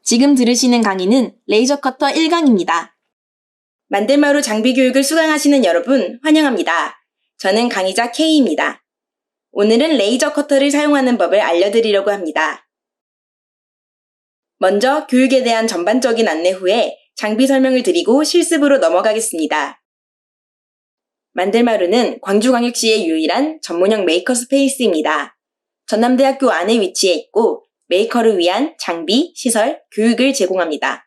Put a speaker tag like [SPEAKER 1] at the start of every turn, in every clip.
[SPEAKER 1] 지금 들으시는 강의는 레이저 커터 1강입니다. 만들마루 장비 교육을 수강하시는 여러분 환영합니다. 저는 강의자 K입니다. 오늘은 레이저 커터를 사용하는 법을 알려드리려고 합니다. 먼저 교육에 대한 전반적인 안내 후에 장비 설명을 드리고 실습으로 넘어가겠습니다. 만들마루는 광주광역시의 유일한 전문형 메이커 스페이스입니다. 전남대학교 안에 위치해 있고 메이커를 위한 장비, 시설, 교육을 제공합니다.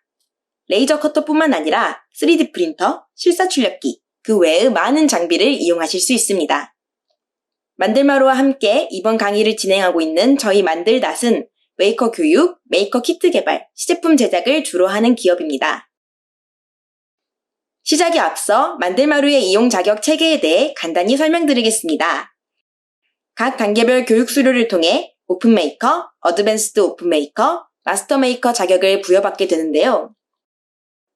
[SPEAKER 1] 레이저 커터뿐만 아니라 3D 프린터, 실사 출력기, 그 외의 많은 장비를 이용하실 수 있습니다. 만들마루와 함께 이번 강의를 진행하고 있는 저희 만들닷은 메이커 교육, 메이커 키트 개발, 시제품 제작을 주로 하는 기업입니다. 시작에 앞서 만들마루의 이용 자격 체계에 대해 간단히 설명드리겠습니다. 각 단계별 교육 수료를 통해 오픈메이커, 어드밴스드 오픈메이커, 마스터 메이커 자격을 부여받게 되는데요.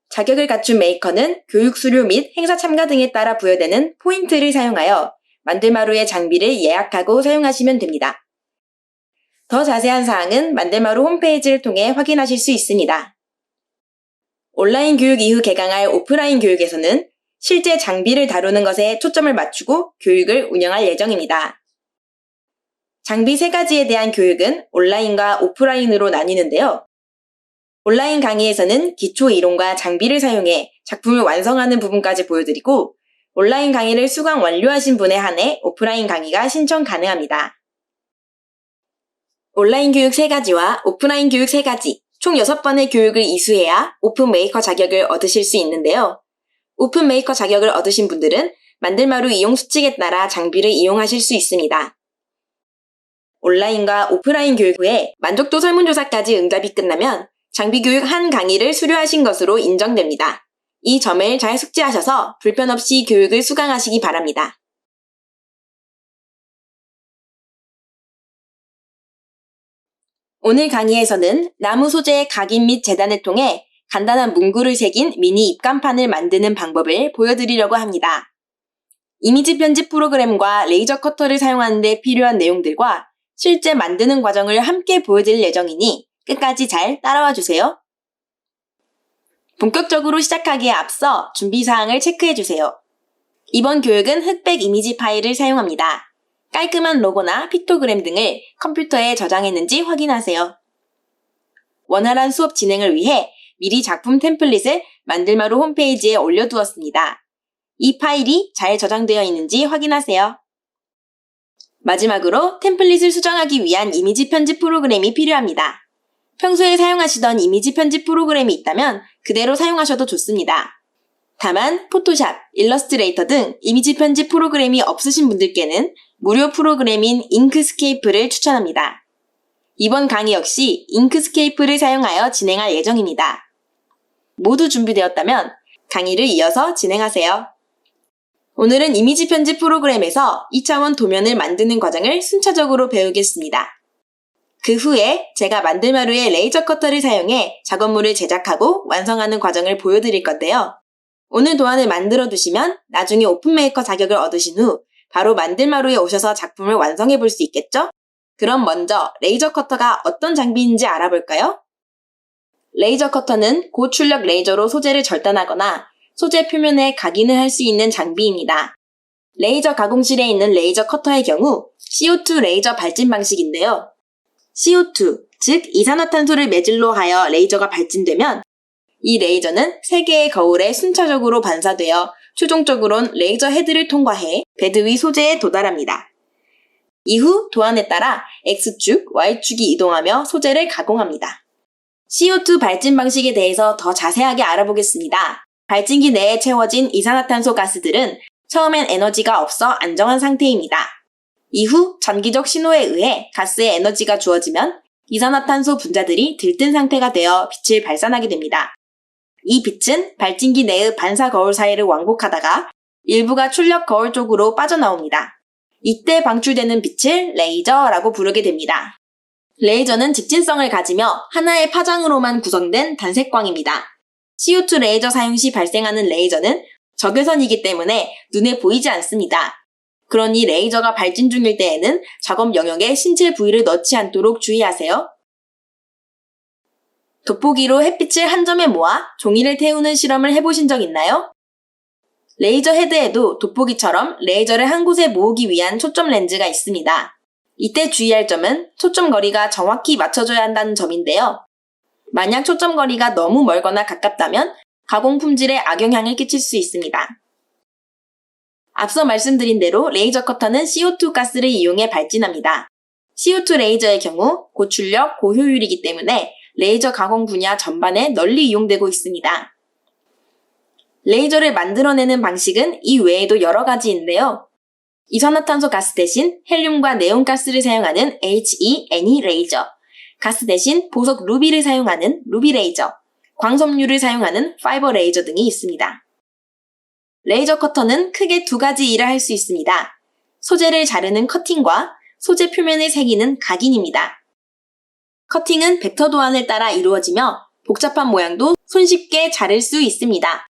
[SPEAKER 1] 자격을 갖춘 메이커는 교육 수료 및 행사 참가 등에 따라 부여되는 포인트를 사용하여 만들마루의 장비를 예약하고 사용하시면 됩니다. 더 자세한 사항은 만들마루 홈페이지를 통해 확인하실 수 있습니다. 온라인 교육 이후 개강할 오프라인 교육에서는 실제 장비를 다루는 것에 초점을 맞추고 교육을 운영할 예정입니다. 장비 3가지에 대한 교육은 온라인과 오프라인으로 나뉘는데요. 온라인 강의에서는 기초 이론과 장비를 사용해 작품을 완성하는 부분까지 보여드리고 온라인 강의를 수강 완료하신 분에 한해 오프라인 강의가 신청 가능합니다. 온라인 교육 3가지와 오프라인 교육 3가지, 총 6번의 교육을 이수해야 오픈 메이커 자격을 얻으실 수 있는데요. 오픈 메이커 자격을 얻으신 분들은 만들마루 이용 수칙에 따라 장비를 이용하실 수 있습니다. 온라인과 오프라인 교육 후에 만족도 설문조사까지 응답이 끝나면 장비 교육 한 강의를 수료하신 것으로 인정됩니다. 이 점을 잘 숙지하셔서 불편 없이 교육을 수강하시기 바랍니다. 오늘 강의에서는 나무 소재의 각인 및 재단을 통해 간단한 문구를 새긴 미니 입간판을 만드는 방법을 보여드리려고 합니다. 이미지 편집 프로그램과 레이저 커터를 사용하는 데 필요한 내용들과 실제 만드는 과정을 함께 보여드릴 예정이니 끝까지 잘 따라와 주세요. 본격적으로 시작하기에 앞서 준비사항을 체크해주세요. 이번 교육은 흑백 이미지 파일을 사용합니다. 깔끔한 로고나 픽토그램 등을 컴퓨터에 저장했는지 확인하세요. 원활한 수업 진행을 위해 미리 작품 템플릿을 만들마루 홈페이지에 올려두었습니다. 이 파일이 잘 저장되어 있는지 확인하세요. 마지막으로 템플릿을 수정하기 위한 이미지 편집 프로그램이 필요합니다. 평소에 사용하시던 이미지 편집 프로그램이 있다면 그대로 사용하셔도 좋습니다. 다만 포토샵, 일러스트레이터 등 이미지 편집 프로그램이 없으신 분들께는 무료 프로그램인 잉크스케이프를 추천합니다. 이번 강의 역시 잉크스케이프를 사용하여 진행할 예정입니다. 모두 준비되었다면 강의를 이어서 진행하세요. 오늘은 이미지 편집 프로그램에서 2차원 도면을 만드는 과정을 순차적으로 배우겠습니다. 그 후에 제가 만들마루의 레이저 커터를 사용해 작업물을 제작하고 완성하는 과정을 보여드릴 건데요. 오늘 도안을 만들어 두시면 나중에 오픈메이커 자격을 얻으신 후 바로 만들마루에 오셔서 작품을 완성해 볼 수 있겠죠? 그럼 먼저 레이저 커터가 어떤 장비인지 알아볼까요? 레이저 커터는 고출력 레이저로 소재를 절단하거나 소재 표면에 각인을 할 수 있는 장비입니다. 레이저 가공실에 있는 레이저 커터의 경우 CO2 레이저 발진 방식인데요. CO2, 즉 이산화탄소를 매질로 하여 레이저가 발진되면 이 레이저는 3개의 거울에 순차적으로 반사되어 최종적으로는 레이저 헤드를 통과해 베드 위 소재에 도달합니다. 이후 도안에 따라 X축, Y축이 이동하며 소재를 가공합니다. CO2 발진 방식에 대해서 더 자세하게 알아보겠습니다. 발진기 내에 채워진 이산화탄소 가스들은 처음엔 에너지가 없어 안정한 상태입니다. 이후 전기적 신호에 의해 가스에 에너지가 주어지면 이산화탄소 분자들이 들뜬 상태가 되어 빛을 발산하게 됩니다. 이 빛은 발진기 내의 반사 거울 사이를 왕복하다가 일부가 출력 거울 쪽으로 빠져나옵니다. 이때 방출되는 빛을 레이저라고 부르게 됩니다. 레이저는 직진성을 가지며 하나의 파장으로만 구성된 단색광입니다. CO2 레이저 사용 시 발생하는 레이저는 적외선이기 때문에 눈에 보이지 않습니다. 그러니 레이저가 발진 중일 때에는 작업 영역에 신체 부위를 넣지 않도록 주의하세요. 돋보기로 햇빛을 한 점에 모아 종이를 태우는 실험을 해보신 적 있나요? 레이저 헤드에도 돋보기처럼 레이저를 한 곳에 모으기 위한 초점 렌즈가 있습니다. 이때 주의할 점은 초점 거리가 정확히 맞춰져야 한다는 점인데요. 만약 초점 거리가 너무 멀거나 가깝다면 가공 품질에 악영향을 끼칠 수 있습니다. 앞서 말씀드린 대로 레이저 커터는 CO2 가스를 이용해 발진합니다. CO2 레이저의 경우 고출력, 고효율이기 때문에 레이저 가공 분야 전반에 널리 이용되고 있습니다. 레이저를 만들어내는 방식은 이 외에도 여러 가지인데요. 이산화탄소 가스 대신 헬륨과 네온가스를 사용하는 HENE 레이저, 가스 대신 보석 루비를 사용하는 루비 레이저, 광섬유를 사용하는 파이버 레이저 등이 있습니다. 레이저 커터는 크게 두 가지 일을 할 수 있습니다. 소재를 자르는 커팅과 소재 표면을 새기는 각인입니다. 커팅은 벡터 도안을 따라 이루어지며 복잡한 모양도 손쉽게 자를 수 있습니다.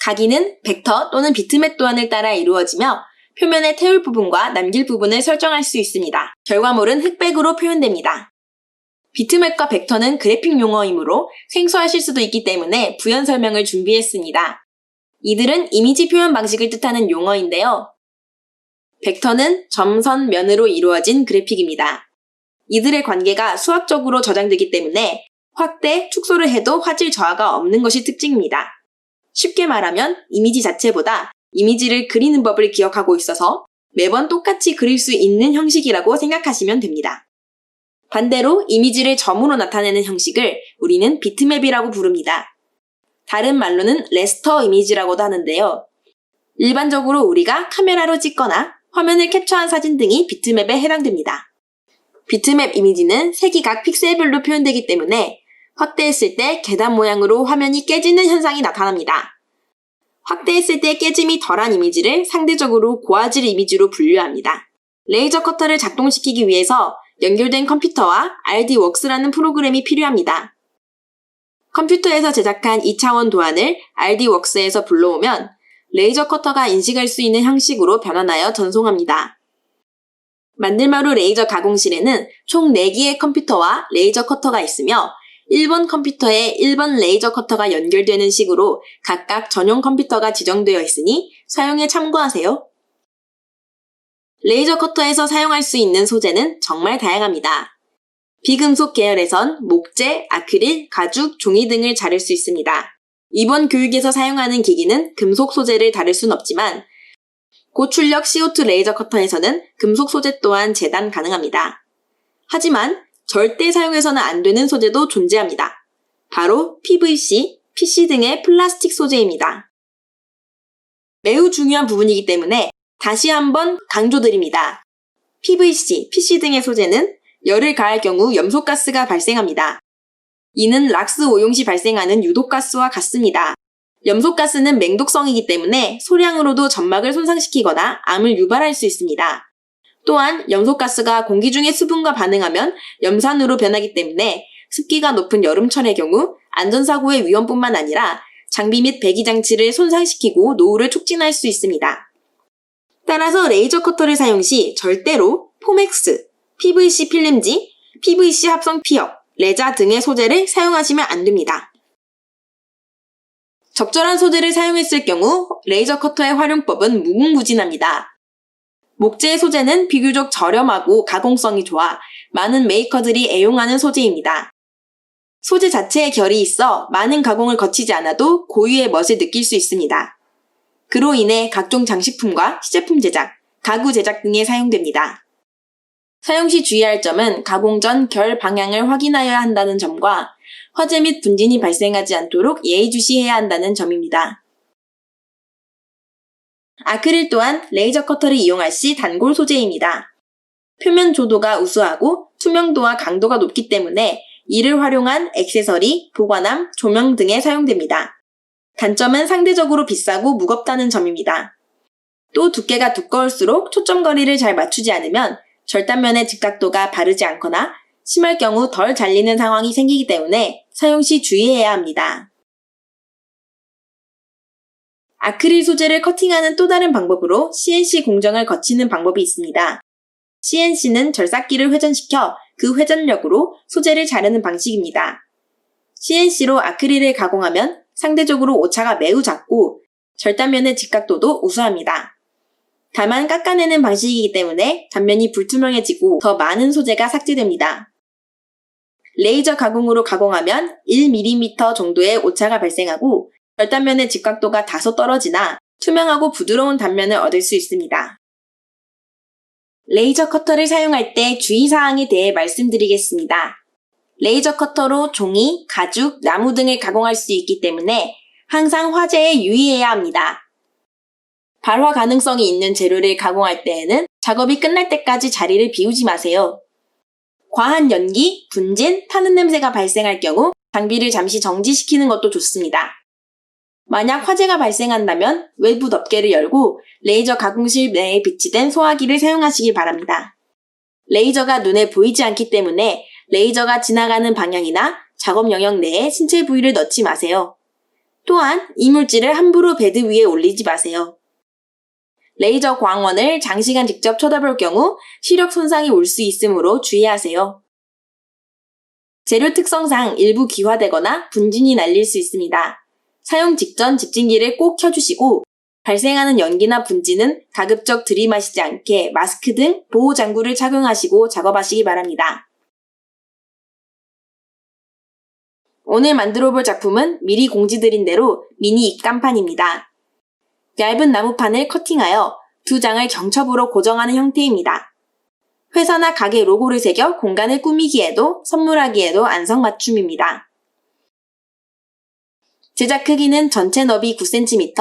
[SPEAKER 1] 각인은 벡터 또는 비트맵 도안을 따라 이루어지며 표면에 태울 부분과 남길 부분을 설정할 수 있습니다. 결과물은 흑백으로 표현됩니다. 비트맵과 벡터는 그래픽 용어이므로 생소하실 수도 있기 때문에 부연 설명을 준비했습니다. 이들은 이미지 표현 방식을 뜻하는 용어인데요. 벡터는 점, 선, 면으로 이루어진 그래픽입니다. 이들의 관계가 수학적으로 저장되기 때문에 확대, 축소를 해도 화질 저하가 없는 것이 특징입니다. 쉽게 말하면 이미지 자체보다 이미지를 그리는 법을 기억하고 있어서 매번 똑같이 그릴 수 있는 형식이라고 생각하시면 됩니다. 반대로 이미지를 점으로 나타내는 형식을 우리는 비트맵이라고 부릅니다. 다른 말로는 레스터 이미지라고도 하는데요. 일반적으로 우리가 카메라로 찍거나 화면을 캡처한 사진 등이 비트맵에 해당됩니다. 비트맵 이미지는 세기각 픽셀별로 표현되기 때문에 확대했을 때 계단 모양으로 화면이 깨지는 현상이 나타납니다. 확대했을 때 깨짐이 덜한 이미지를 상대적으로 고화질 이미지로 분류합니다. 레이저 커터를 작동시키기 위해서 연결된 컴퓨터와 RD웍스라는 프로그램이 필요합니다. 컴퓨터에서 제작한 2차원 도안을 RD웍스에서 불러오면 레이저 커터가 인식할 수 있는 형식으로 변환하여 전송합니다. 만들마루 레이저 가공실에는 총 4개의 컴퓨터와 레이저 커터가 있으며 1번 컴퓨터에 1번 레이저 커터가 연결되는 식으로 각각 전용 컴퓨터가 지정되어 있으니 사용에 참고하세요. 레이저 커터에서 사용할 수 있는 소재는 정말 다양합니다. 비금속 계열에선 목재, 아크릴, 가죽, 종이 등을 자를 수 있습니다. 이번 교육에서 사용하는 기기는 금속 소재를 다룰 순 없지만 고출력 CO2 레이저 커터에서는 금속 소재 또한 재단 가능합니다. 하지만 절대 사용해서는 안 되는 소재도 존재합니다. 바로 PVC, PC 등의 플라스틱 소재입니다. 매우 중요한 부분이기 때문에 다시 한번 강조드립니다. PVC, PC 등의 소재는 열을 가할 경우 염소가스가 발생합니다. 이는 락스 오용 시 발생하는 유독가스와 같습니다. 염소가스는 맹독성이기 때문에 소량으로도 점막을 손상시키거나 암을 유발할 수 있습니다. 또한 염소가스가 공기 중의 수분과 반응하면 염산으로 변하기 때문에 습기가 높은 여름철의 경우 안전사고의 위험뿐만 아니라 장비 및 배기장치를 손상시키고 노후를 촉진할 수 있습니다. 따라서 레이저 커터를 사용 시 절대로 포맥스, PVC 필름지, PVC 합성 피혁, 레자 등의 소재를 사용하시면 안 됩니다. 적절한 소재를 사용했을 경우 레이저 커터의 활용법은 무궁무진합니다. 목재의 소재는 비교적 저렴하고 가공성이 좋아 많은 메이커들이 애용하는 소재입니다. 소재 자체의 결이 있어 많은 가공을 거치지 않아도 고유의 멋을 느낄 수 있습니다. 그로 인해 각종 장식품과 시제품 제작, 가구 제작 등에 사용됩니다. 사용 시 주의할 점은 가공 전 결 방향을 확인하여야 한다는 점과 화재 및 분진이 발생하지 않도록 예의주시해야 한다는 점입니다. 아크릴 또한 레이저 커터를 이용할 시 단골 소재입니다. 표면 조도가 우수하고 투명도와 강도가 높기 때문에 이를 활용한 액세서리, 보관함, 조명 등에 사용됩니다. 단점은 상대적으로 비싸고 무겁다는 점입니다. 또 두께가 두꺼울수록 초점 거리를 잘 맞추지 않으면 절단면의 직각도가 바르지 않거나 심할 경우 덜 잘리는 상황이 생기기 때문에 사용 시 주의해야 합니다. 아크릴 소재를 커팅하는 또 다른 방법으로 CNC 공정을 거치는 방법이 있습니다. CNC는 절삭기를 회전시켜 그 회전력으로 소재를 자르는 방식입니다. CNC로 아크릴을 가공하면 상대적으로 오차가 매우 작고 절단면의 직각도도 우수합니다. 다만 깎아내는 방식이기 때문에 단면이 불투명해지고 더 많은 소재가 삭제됩니다. 레이저 가공으로 가공하면 1mm 정도의 오차가 발생하고 절단면의 직각도가 다소 떨어지나 투명하고 부드러운 단면을 얻을 수 있습니다. 레이저 커터를 사용할 때 주의사항에 대해 말씀드리겠습니다. 레이저 커터로 종이, 가죽, 나무 등을 가공할 수 있기 때문에 항상 화재에 유의해야 합니다. 발화 가능성이 있는 재료를 가공할 때에는 작업이 끝날 때까지 자리를 비우지 마세요. 과한 연기, 분진, 타는 냄새가 발생할 경우 장비를 잠시 정지시키는 것도 좋습니다. 만약 화재가 발생한다면 외부 덮개를 열고 레이저 가공실 내에 비치된 소화기를 사용하시기 바랍니다. 레이저가 눈에 보이지 않기 때문에 레이저가 지나가는 방향이나 작업 영역 내에 신체 부위를 넣지 마세요. 또한 이물질을 함부로 베드 위에 올리지 마세요. 레이저 광원을 장시간 직접 쳐다볼 경우 시력 손상이 올 수 있으므로 주의하세요. 재료 특성상 일부 기화되거나 분진이 날릴 수 있습니다. 사용 직전 집진기를 꼭 켜주시고 발생하는 연기나 분진은 가급적 들이마시지 않게 마스크 등 보호장구를 착용하시고 작업하시기 바랍니다. 오늘 만들어 볼 작품은 미리 공지드린 대로 미니 입간판입니다. 얇은 나무판을 커팅하여 두 장을 경첩으로 고정하는 형태입니다. 회사나 가게 로고를 새겨 공간을 꾸미기에도 선물하기에도 안성맞춤입니다. 제작 크기는 전체 너비 9cm,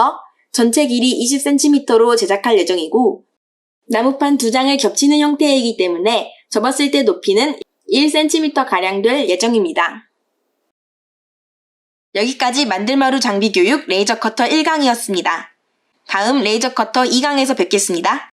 [SPEAKER 1] 전체 길이 20cm로 제작할 예정이고 나무판 두 장을 겹치는 형태이기 때문에 접었을 때 높이는 1cm가량 될 예정입니다. 여기까지 만들마루 장비 교육 레이저 커터 1강이었습니다. 다음 레이저 커터 2강에서 뵙겠습니다.